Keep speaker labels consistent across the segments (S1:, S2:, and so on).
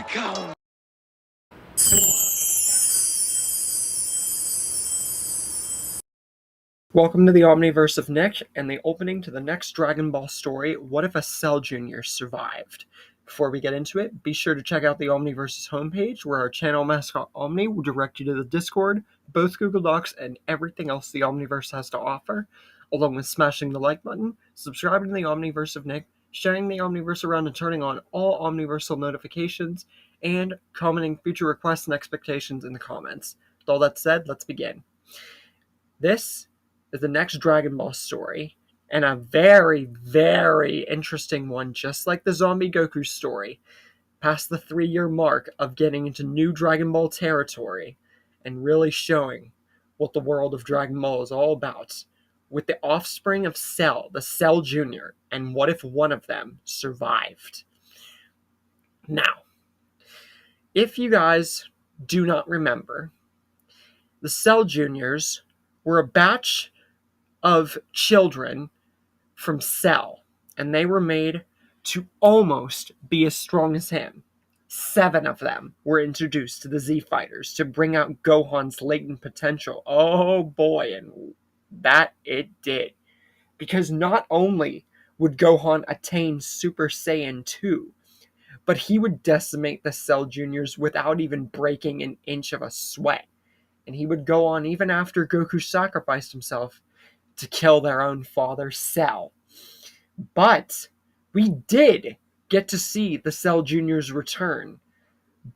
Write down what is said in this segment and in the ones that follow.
S1: Welcome!
S2: Welcome to the Omniverse of Nick and the opening to the next Dragon Ball story, What If a Cell Jr. Survived? Before we get into it, be sure to check out the Omniverse's homepage where our channel mascot Omni will direct you to the Discord, both Google Docs, and everything else the Omniverse has to offer, along with smashing the like button, subscribing to the Omniverse of Nick, sharing the Omniverse around and turning on all Omniversal notifications, and commenting future requests and expectations in the comments. With all that said, let's begin. This is the next Dragon Ball story, and a very, very interesting one, just like the Zombie Goku story, past the 3-year mark of getting into new Dragon Ball territory and really showing what the world of Dragon Ball is all about, with the offspring of Cell, the Cell Jr., and what if one of them survived. Now, if you guys do not remember, the Cell Juniors were a batch of children from Cell, and they were made to almost be as strong as him. 7 of them were introduced to the Z Fighters to bring out Gohan's latent potential. Oh boy, and that it did. Because not only would Gohan attain Super Saiyan 2, but he would decimate the Cell Juniors without even breaking an inch of a sweat. And he would go on even after Goku sacrificed himself to kill their own father, Cell. But we did get to see the Cell Juniors return,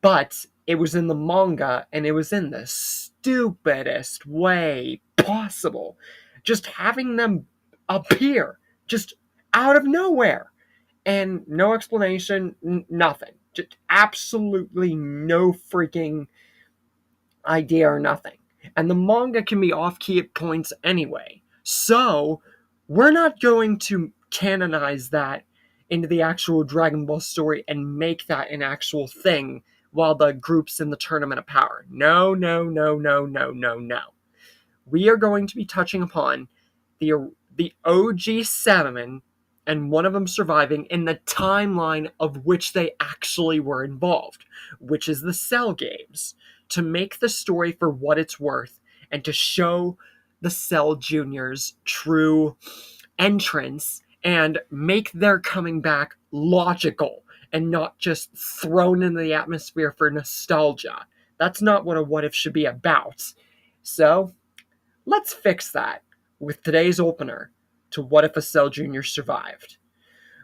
S2: but it was in the manga, and it was in the stupidest way possible. Just having them appear, just out of nowhere, and no explanation, nothing. Just absolutely no freaking idea or nothing. And the manga can be off-key at points anyway. So, we're not going to canonize that into the actual Dragon Ball story and make that an actual thing while the group's in the Tournament of Power. No, no, no, no, no, no, no. We are going to be touching upon the OG 7 and one of them surviving in the timeline of which they actually were involved, which is the Cell games, to make the story for what it's worth and to show the Cell Juniors' true entrance and make their coming back logical and not just thrown into the atmosphere for nostalgia. That's not what a what if should be about. So, let's fix that with today's opener to What If a Cell Jr. Survived.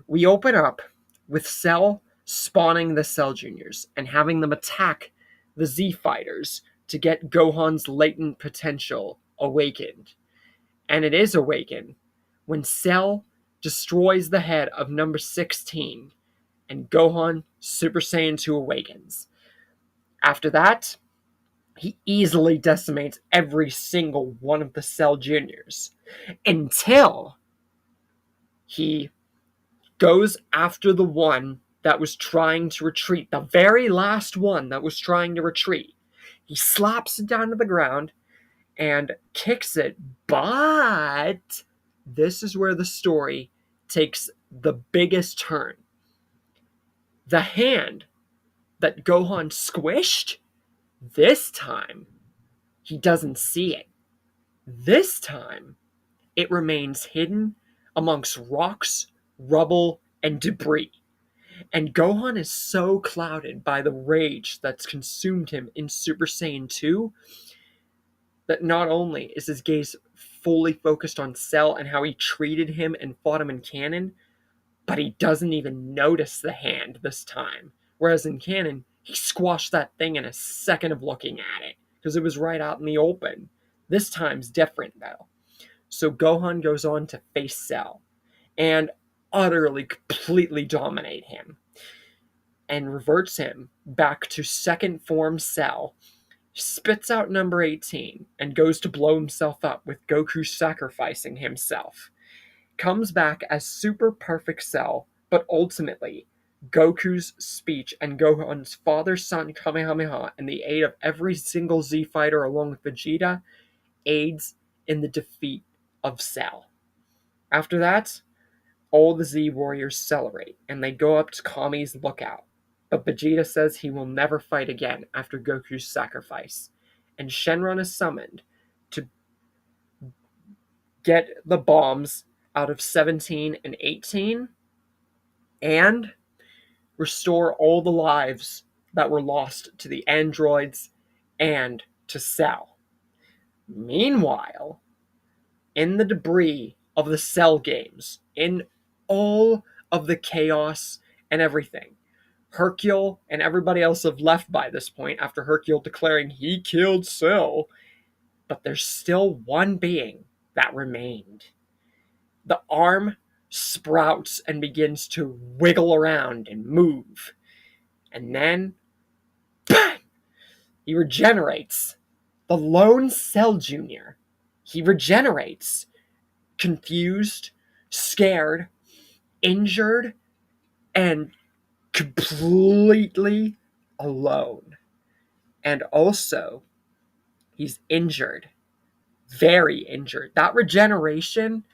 S2: We open up with Cell spawning the Cell Juniors and having them attack the Z Fighters to get Gohan's latent potential awakened. And it is awakened when Cell destroys the head of number 16 and Gohan Super Saiyan 2 awakens. After that, he easily decimates every single one of the Cell Juniors until he goes after the one that was trying to retreat, the very last one that was trying to retreat. He slaps it down to the ground and kicks it, but this is where the story takes the biggest turn. The hand that Gohan squished, this time, he doesn't see it. This time, it remains hidden amongst rocks, rubble, and debris. And Gohan is so clouded by the rage that's consumed him in Super Saiyan 2 that not only is his gaze fully focused on Cell and how he treated him and fought him in canon, but he doesn't even notice the hand this time. Whereas in canon, he squashed that thing in a second of looking at it, because it was right out in the open. This time's different, though. So Gohan goes on to face Cell, and utterly, completely dominate him, and reverts him back to second form Cell, spits out number 18, and goes to blow himself up with Goku sacrificing himself. Comes back as super perfect Cell, but ultimately, Goku's speech and Gohan's father-son Kamehameha and the aid of every single Z fighter along with Vegeta aids in the defeat of Cell. After that, all the Z warriors celebrate and they go up to Kami's lookout. But Vegeta says he will never fight again after Goku's sacrifice, and Shenron is summoned to get the bombs out of 17 and 18 and restore all the lives that were lost to the androids and to Cell. Meanwhile, in the debris of the Cell games, in all of the chaos and everything, Hercule and everybody else have left by this point after Hercule declaring he killed Cell, but there's still one being that remained. The arm sprouts and begins to wiggle around and move. And then, bang! He regenerates. The lone Cell Jr. He regenerates. Confused, scared, injured, and completely alone. And also, he's injured. Very injured. That regeneration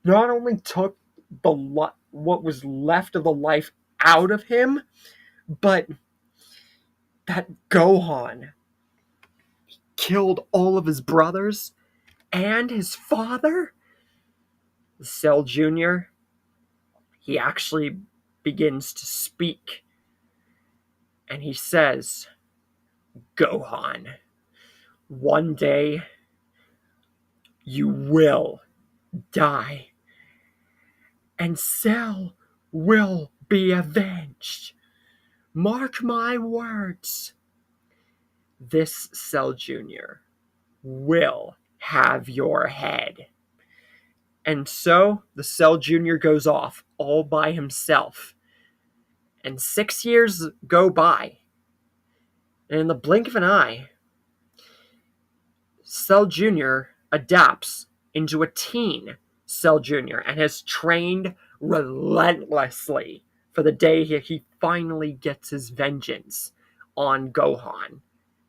S2: not only took what was left of the life out of him, but that Gohan killed all of his brothers and his father. Cell Jr., he actually begins to speak. And he says, Gohan, one day you will die. And Cell will be avenged. Mark my words. This Cell Jr. will have your head. And so the Cell Jr. goes off all by himself. And 6 years go by. And in the blink of an eye, Cell Jr. adapts into a teen Cell Jr. and has trained relentlessly for the day he finally gets his vengeance on Gohan.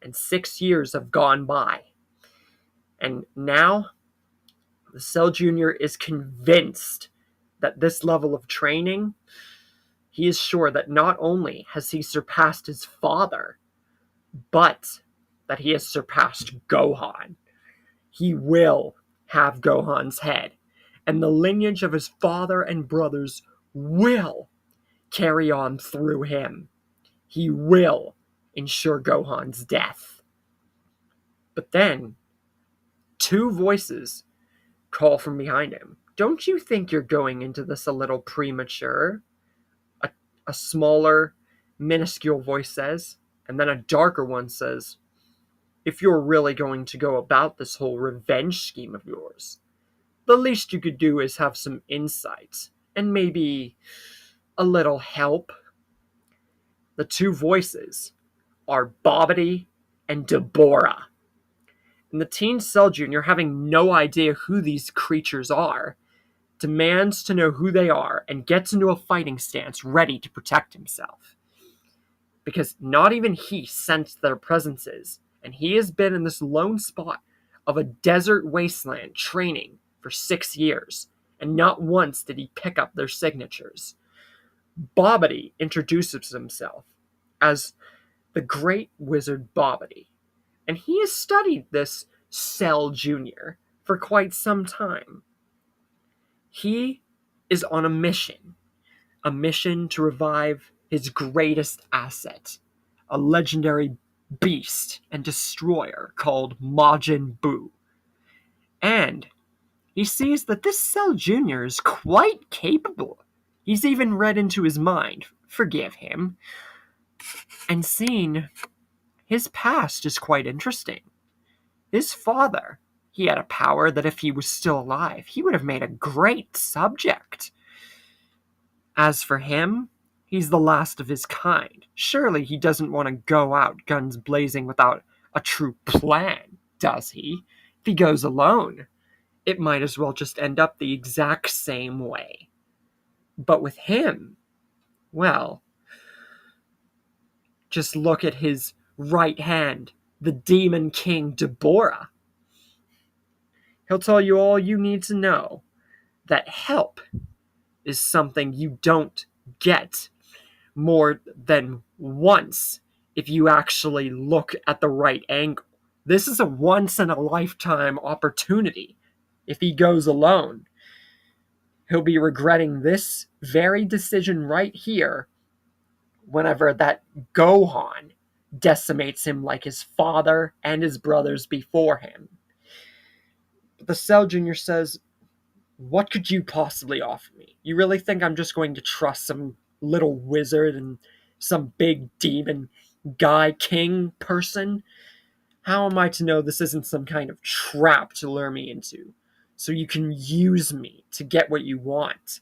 S2: And 6 years have gone by. And now, the Cell Jr. is convinced that this level of training, he is sure that not only has he surpassed his father, but that he has surpassed Gohan. He will have Gohan's head, and the lineage of his father and brothers will carry on through him. He will ensure Gohan's death. But then, two voices call from behind him. Don't you think you're going into this a little premature? A smaller, minuscule voice says, and then a darker one says, if you're really going to go about this whole revenge scheme of yours, the least you could do is have some insight and maybe a little help. The two voices are Babidi and Dabura. And the teen Cell Jr., having no idea who these creatures are, demands to know who they are and gets into a fighting stance ready to protect himself. Because not even he sensed their presences, and he has been in this lone spot of a desert wasteland training for 6 years, and not once did he pick up their signatures. Babidi introduces himself as the Great Wizard Babidi, and he has studied this Cell Jr. for quite some time. He is on a mission to revive his greatest asset, a legendary beast and destroyer called Majin Buu. And he sees that this Cell Jr. is quite capable. He's even read into his mind, forgive him, and seen his past is quite interesting. His father, he had a power that if he was still alive, he would have made a great subject. As for him, he's the last of his kind. Surely he doesn't want to go out guns blazing without a true plan, does he? If he goes alone, it might as well just end up the exact same way. But with him, well, just look at his right hand, the Demon King Dabura. He'll tell you all you need to know, that help is something you don't get more than once if you actually look at the right angle. This is a once in a lifetime opportunity. If he goes alone, he'll be regretting this very decision right here whenever that Gohan decimates him like his father and his brothers before him. But the Cell Jr. says, what could you possibly offer me? You really think I'm just going to trust some little wizard and some big demon guy king person? How am I to know this isn't some kind of trap to lure me into, so you can use me to get what you want?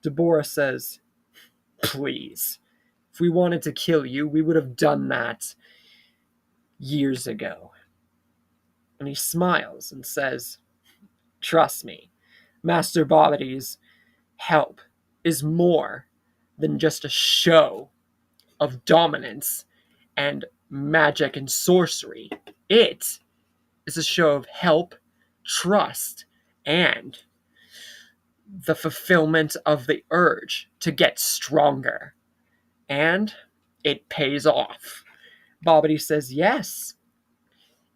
S2: Dabura says, please. If we wanted to kill you, we would have done that years ago. And he smiles and says, trust me, Master Bobity's help is more than just a show of dominance and magic and sorcery. It is a show of help, trust, and the fulfillment of the urge to get stronger. And it pays off. Bobbity says, yes,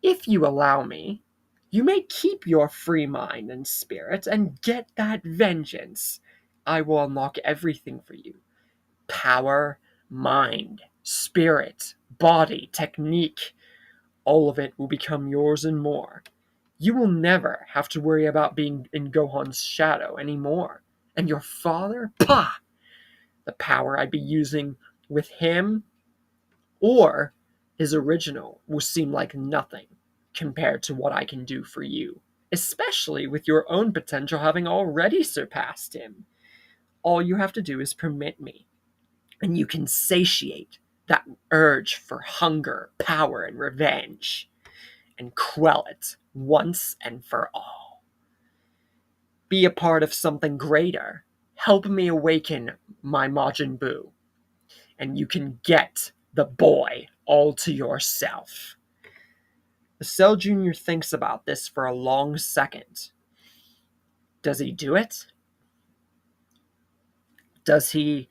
S2: if you allow me, you may keep your free mind and spirit and get that vengeance. I will unlock everything for you. Power, mind, spirit, body, technique. All of it will become yours and more. You will never have to worry about being in Gohan's shadow anymore. And your father? Pah! The power I'd be using with him or his original will seem like nothing compared to what I can do for you, especially with your own potential having already surpassed him. All you have to do is permit me, and you can satiate that urge for hunger, power, and revenge, and quell it once and for all. Be a part of something greater. Help me awaken my Majin Buu, and you can get the boy all to yourself. The Cell Jr. thinks about this for a long second. Does he do it? Does he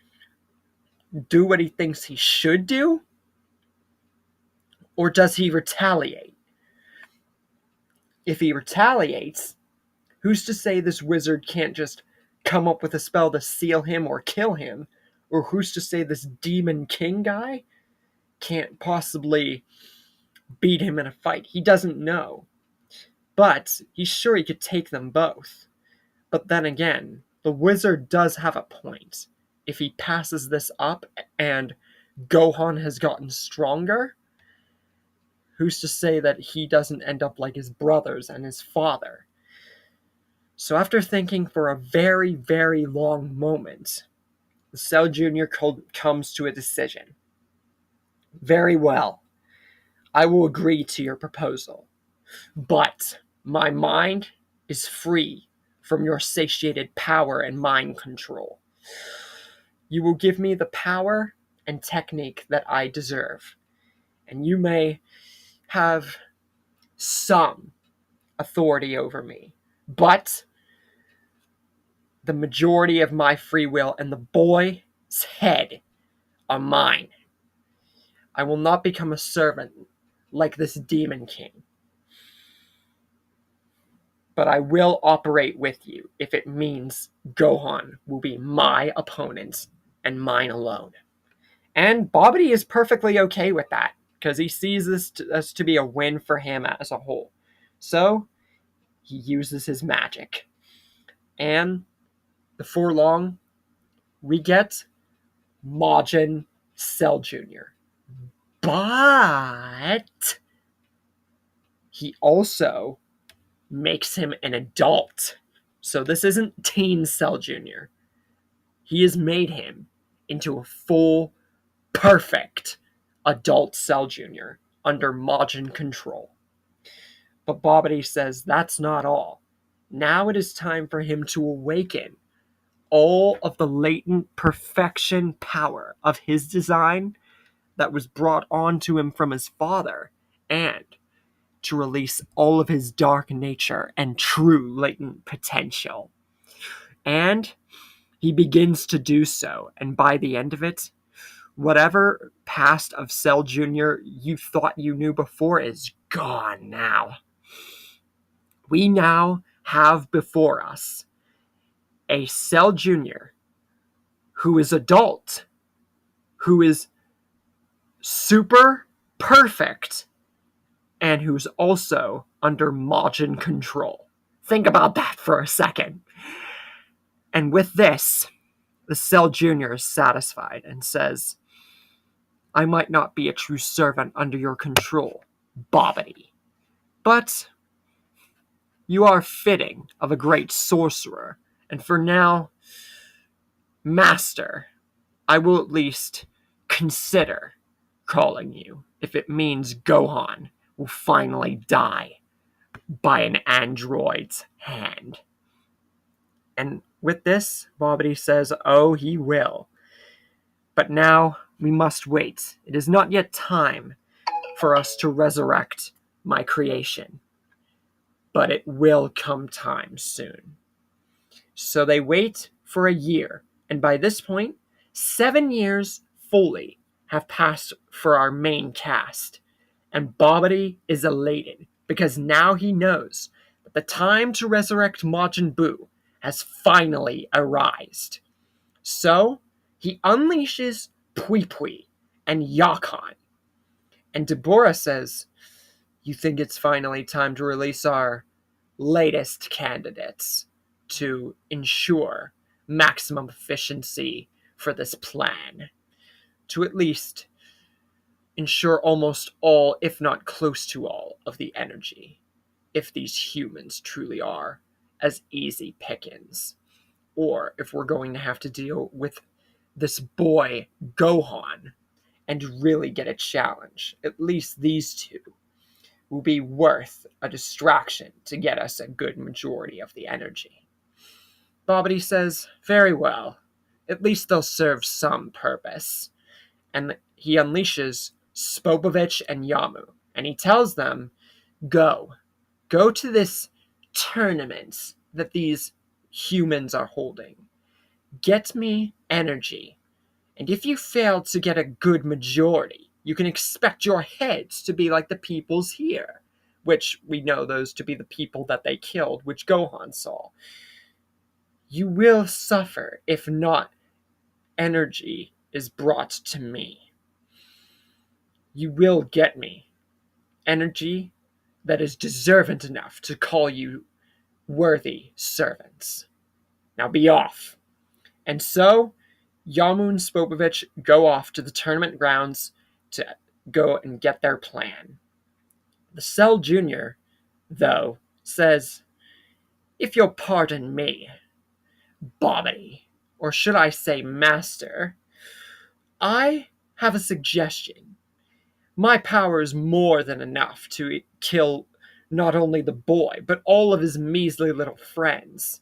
S2: do what he thinks he should do? Or does he retaliate? If he retaliates, who's to say this wizard can't just come up with a spell to seal him or kill him? Or who's to say this demon king guy can't possibly beat him in a fight? He doesn't know. But he's sure he could take them both. But then again, the wizard does have a point. If he passes this up and Gohan has gotten stronger, who's to say that he doesn't end up like his brothers and his father? So after thinking for a very, very long moment, the Cell Jr. comes to a decision. Very well. I will agree to your proposal. But my mind is free from your satiated power and mind control. You will give me the power and technique that I deserve, and you may have some authority over me, but the majority of my free will and the boy's head are mine. I will not become a servant like this Demon King, but I will operate with you if it means Gohan will be my opponent and mine alone. And Bobbity is perfectly okay with that, because he sees this as to be a win for him as a whole. So, he uses his magic. And before long, we get Majin Cell Jr. But he also makes him an adult. So this isn't teen Cell Jr. He has made him into a full, perfect adult Cell Jr. under Majin control. But Bobbity says that's not all. Now it is time for him to awaken all of the latent perfection power of his design that was brought onto him from his father, and to release all of his dark nature and true latent potential. And he begins to do so, and by the end of it, Whatever past of Cell Jr. you thought you knew before is gone now. We now have before us a Cell Jr. who is adult, who is super perfect, and who's also under Majin control. Think about that for a second. And with this, the Cell Jr. is satisfied and says, I might not be a true servant under your control, Bobbity, but you are fitting of a great sorcerer, and for now, Master, I will at least consider calling you if it means Gohan will finally die by an android's hand. And with this, Bobbity says, oh, he will. But now we must wait. It is not yet time for us to resurrect my creation. But it will come time soon. So they wait for a year, and by this point, 7 years fully have passed for our main cast. And Bobbity is elated because now he knows that the time to resurrect Majin Buu has finally arrived. So he unleashes Pui Pui and Yakan. And Deborah says, you think it's finally time to release our latest candidates to ensure maximum efficiency for this plan, to at least ensure almost all, if not close to all, of the energy, if these humans truly are as easy pickings, or if we're going to have to deal with this boy Gohan and really get a challenge. At least these two will be worth a distraction to get us a good majority of the energy. Bobbity says, very well. At least they'll serve some purpose. And he unleashes Spopovich and Yamu. And he tells them, go to this tournament that these humans are holding. Get me energy. And if you fail to get a good majority, you can expect your heads to be like the people's here, which we know those to be the people that they killed, which Gohan saw. You will suffer if not energy is brought to me. You will get me energy that is deserving enough to call you worthy servants. Now be off. And so, Yamu and Spopovich go off to the tournament grounds to go and get their plan. The Cell Jr., though, says, if you'll pardon me, Bobbity, or should I say Master, I have a suggestion. My power is more than enough to kill not only the boy, but all of his measly little friends,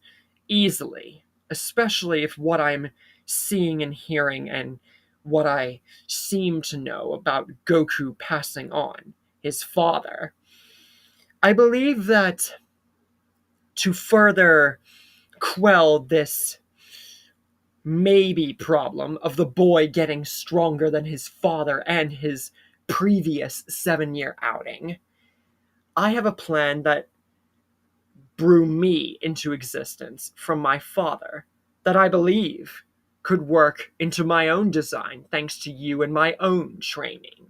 S2: easily, especially if what I'm seeing and hearing and what I seem to know about Goku passing on his father. I believe that to further quell this maybe problem of the boy getting stronger than his father and his previous 7-year outing, I have a plan that brew me into existence from my father that I believe could work into my own design thanks to you and my own training,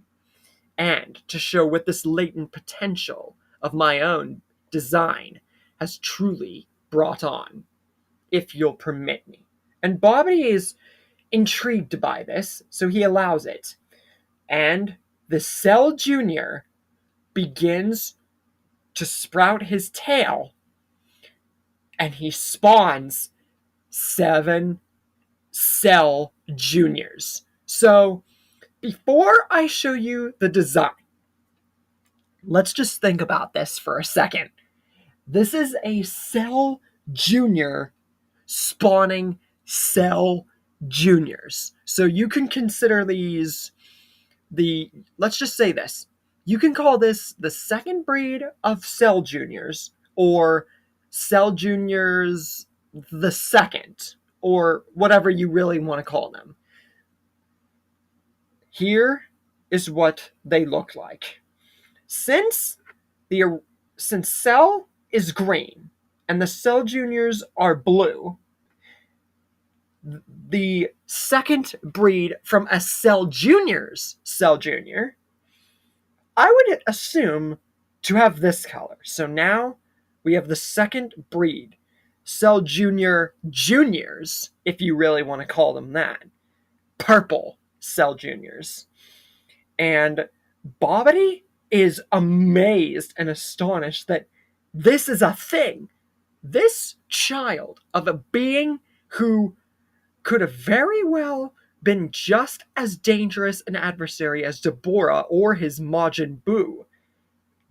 S2: and to show what this latent potential of my own design has truly brought on, if you'll permit me. And Bobby is intrigued by this, so he allows it. And the Cell Jr. begins to sprout his tail, and he spawns 7 Cell Juniors. So, before I show you the design, let's just think about this for a second. This is a Cell Junior spawning Cell Juniors. So you can consider these let's just say this. You can call this the second breed of Cell Juniors, or Cell Juniors the 2nd, or whatever you really want to call them. Here is what they look like. Since Cell is green and the Cell Juniors are blue, the second breed from a Cell Juniors Cell Junior, I would assume to have this color. So now we have the second breed, Cell Junior Juniors, if you really want to call them that, purple Cell Juniors. And Bobbity is amazed and astonished that this is a thing. This child of a being who could have very well been just as dangerous an adversary as Dabura or his Majin Buu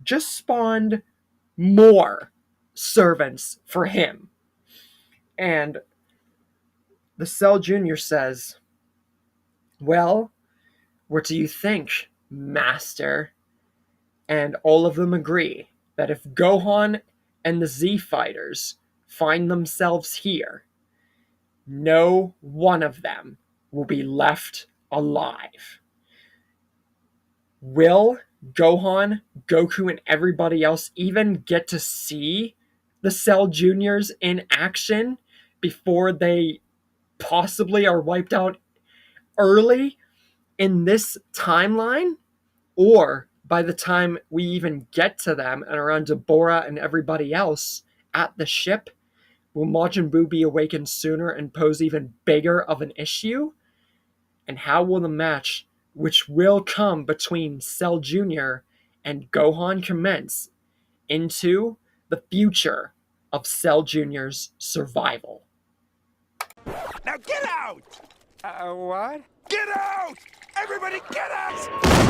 S2: just spawned more servants for him. And the Cell Junior says, "Well, what do you think, Master?" And all of them agree that if Gohan and the Z Fighters find themselves here, no one of them will be left alive. Will Gohan, Goku, and everybody else even get to see the Cell Juniors in action before they possibly are wiped out early in this timeline? Or by the time we even get to them and are on Dabura and everybody else at the ship, will Majin Buu be awakened sooner and pose even bigger of an issue? And how will the match, which will come between Cell Jr. and Gohan, commence into the future of Cell Jr.'s survival?
S1: Now get out!
S3: What?
S1: Get out! Everybody get out!